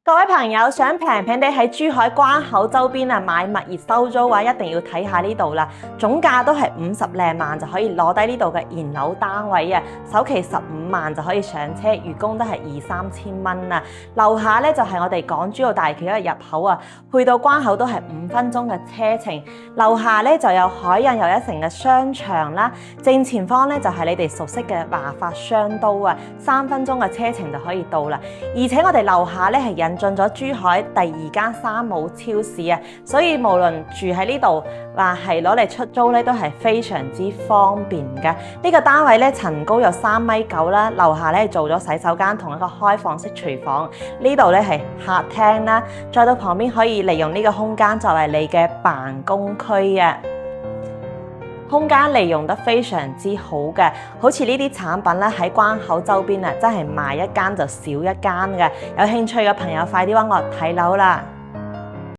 各位朋友想平平地喺珠海關口周邊買物業收租嘅話，一定要睇下呢度啦。總價都係50零萬就可以攞低呢度嘅現樓單位啊，首期15萬就可以上車，月供都係2、3千蚊啊。樓下咧就係我哋港珠澳大橋嘅入口啊，去到關口都係5分鐘嘅車程。樓下咧就有海印又一城嘅商場啦，正前方咧就係你哋熟悉嘅華發商都啊，3分鐘嘅車程就可以到啦。而且我哋樓下咧係引進咗珠海第2間山姆超市啊，所以無論住喺呢度或係攞嚟出租咧，都係非常之方便噶。呢個單位咧層高有3.9米啦，樓下咧做咗洗手間同一個開放式廚房，呢度咧係客廳啦，再到旁邊可以利用呢個空間作為你嘅辦公區啊。空間利用得非常之好嘅，好似呢啲產品咧喺關口周邊啊，真係賣一間就少一間嘅。有興趣嘅朋友快啲揾我睇樓啦！